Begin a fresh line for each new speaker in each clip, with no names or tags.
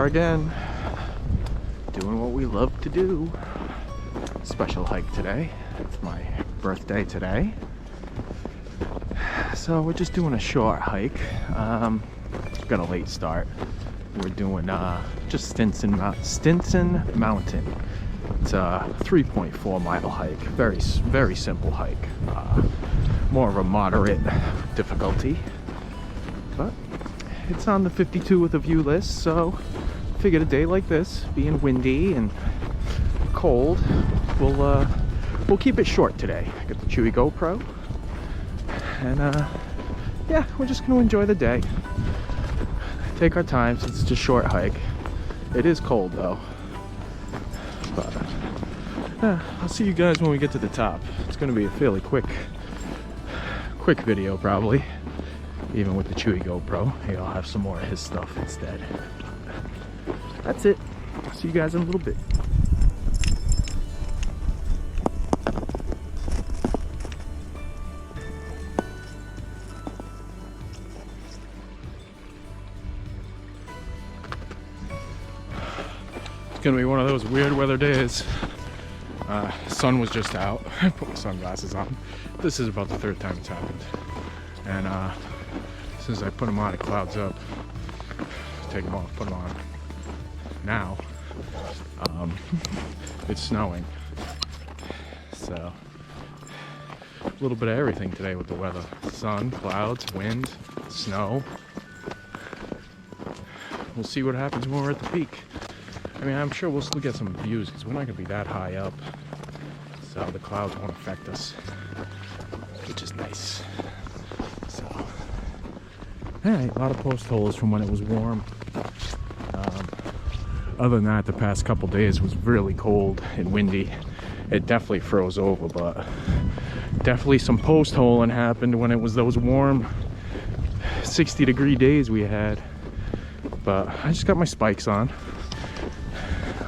again, doing what we love to do. Special hike today. It's my birthday today, so we're just doing a short hike. Got a late start. We're doing just Stinson Mountain. It's a 3.4 mile hike. Very simple hike. More of a moderate difficulty, but it's on the 52 with a view list, so figured a day like this, being windy and cold, we'll keep it short today. Got the Chewie GoPro, and yeah, we're just gonna enjoy the day. Take our time since it's a short hike. It is cold though, but I'll see you guys when we get to the top. It's gonna be a fairly quick video probably, even with the Chewie GoPro. Maybe I'll have some more of his stuff instead. That's it. See you guys in a little bit. It's gonna be one of those weird weather days. Sun was just out. I put my sunglasses on. This is about the third time it's happened. And as soon as I put them on, it clouds up. Take them off, put them on. Now, it's snowing. So, a little bit of everything today with the weather. Sun, clouds, wind, snow. We'll see what happens when we're at the peak. I mean, I'm sure we'll still get some views because we're not going to be that high up. So the clouds won't affect us, which is nice. So, alright, a lot of post holes from when it was warm. Other than that, the past couple days was really cold and windy. It definitely froze over, but definitely some post holing happened when it was those warm 60-degree days we had. But I just got my spikes on.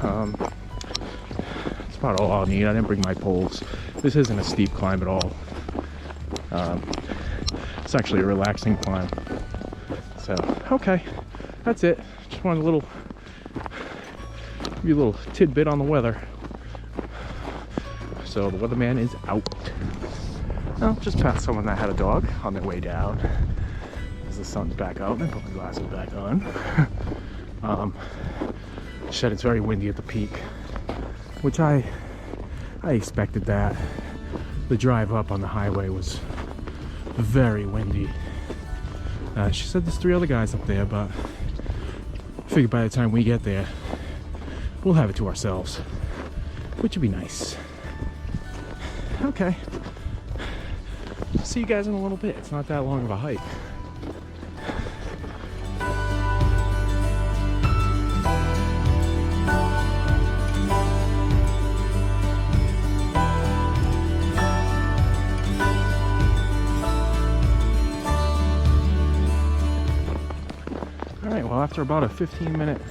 That's about all I'll need. I didn't bring my poles. This isn't a steep climb at all. It's actually a relaxing climb. So, okay, that's it. Just wanted a little tidbit on the weather. So the weatherman is out. Well, just passed someone that had a dog on their way down. As the sun's back out, and I put my glasses back on. Said it's very windy at the peak, which I expected that. The drive up on the highway was very windy. She said there's 3 other guys up there, but I figured by the time we get there, we'll have it to ourselves, which would be nice. Okay. See you guys in a little bit. It's not that long of a hike. Alright, well, after about a 15-minute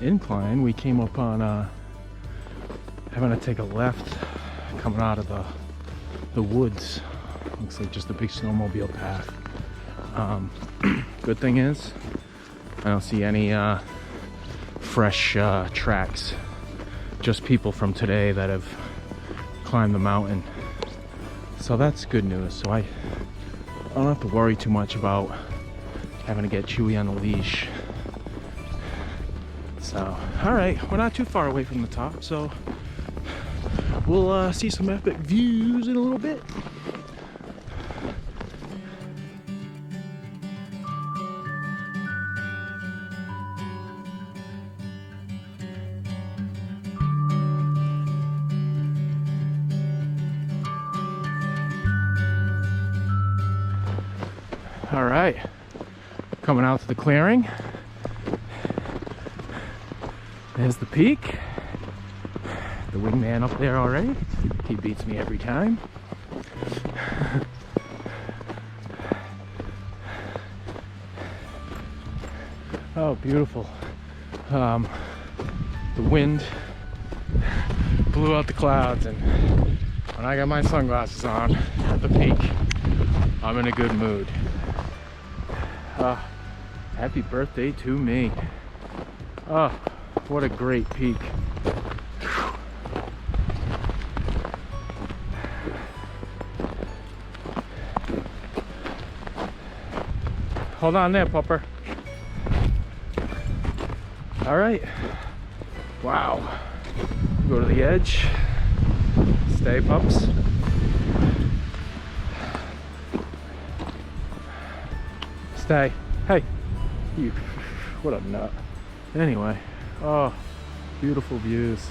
incline, we came up on having to take a left coming out of the woods. Looks like just a big snowmobile path. Good thing is I don't see any fresh tracks, just people from today that have climbed the mountain, so that's good news. So I don't have to worry too much about having to get Chewie on the leash. So, alright, we're not too far away from the top, so we'll see some epic views in a little bit. Alright, coming out to the clearing. There's the peak. The wingman up there already. He beats me every time. Oh, beautiful. The wind blew out the clouds, and when I got my sunglasses on at the peak, I'm in a good mood. Happy birthday to me. Oh, what a great peak. Hold on there, pupper. All right. Wow. Go to the edge. Stay, pups. Stay. Hey. You. What a nut. Anyway. Oh, beautiful views.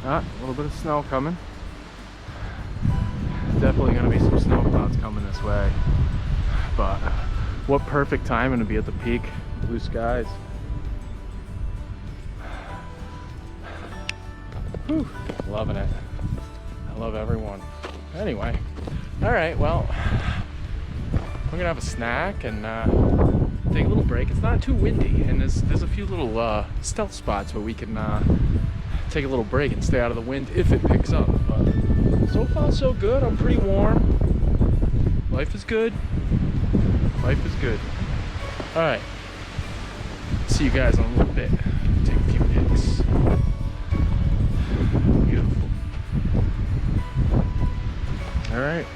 Ah, a little bit of snow coming. Definitely gonna be some snow clouds coming this way. But what perfect timing to be at the peak. Blue skies. Whew, loving it. I love everyone. Anyway, all right, well, we're gonna have a snack and take a little break. It's not too windy, and there's a few little stealth spots where we can take a little break and stay out of the wind if it picks up. But so far so good. I'm pretty warm. Life is good. Life is good. All right. See you guys in a little bit. Take a few pics. Beautiful. All right.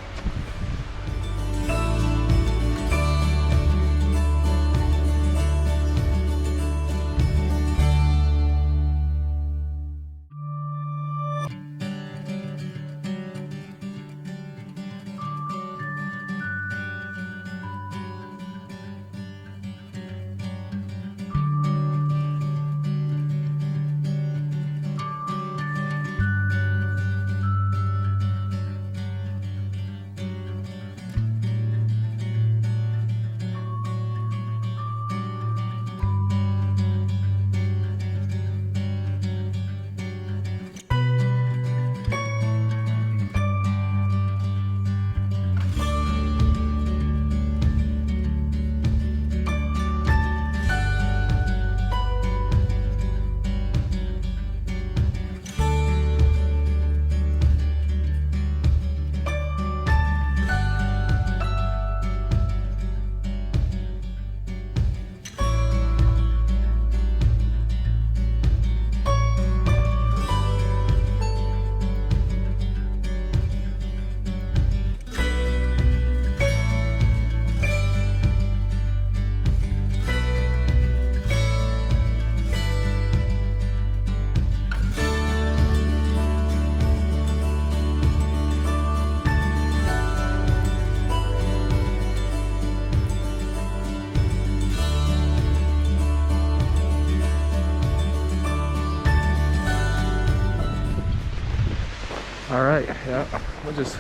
All right, yeah, we're just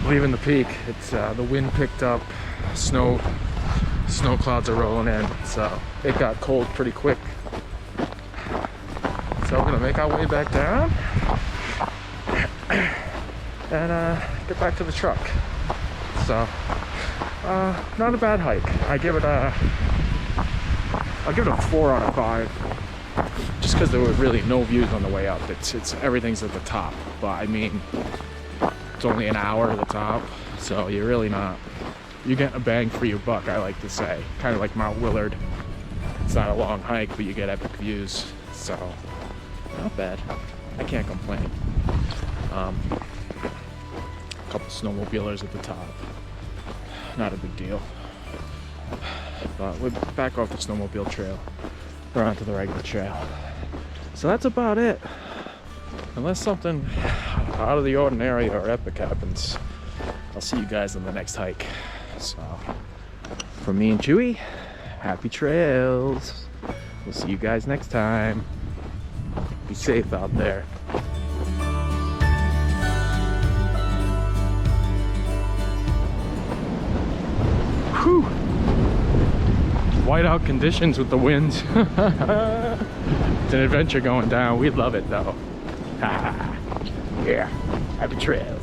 leaving the peak. It's the wind picked up, snow clouds are rolling in, so it got cold pretty quick. So we're gonna make our way back down and get back to the truck. So not a bad hike. I'll give it a 4 out of 5. Just because there were really no views on the way up. It's everything's at the top, but I mean, it's only an hour to the top, so you're really not. You're getting a bang for your buck, I like to say. Kind of like Mount Willard. It's not a long hike, but you get epic views. So not bad. I can't complain. A couple snowmobilers at the top. Not a big deal. But we're back off the snowmobile trail. We're onto the regular trail. So that's about it. Unless something out of the ordinary or epic happens, I'll see you guys on the next hike. So, from me and Chewie, happy trails. We'll see you guys next time. Be safe out there. Whew. Whiteout conditions with the winds. It's an adventure going down. We love it though. Yeah, happy trails.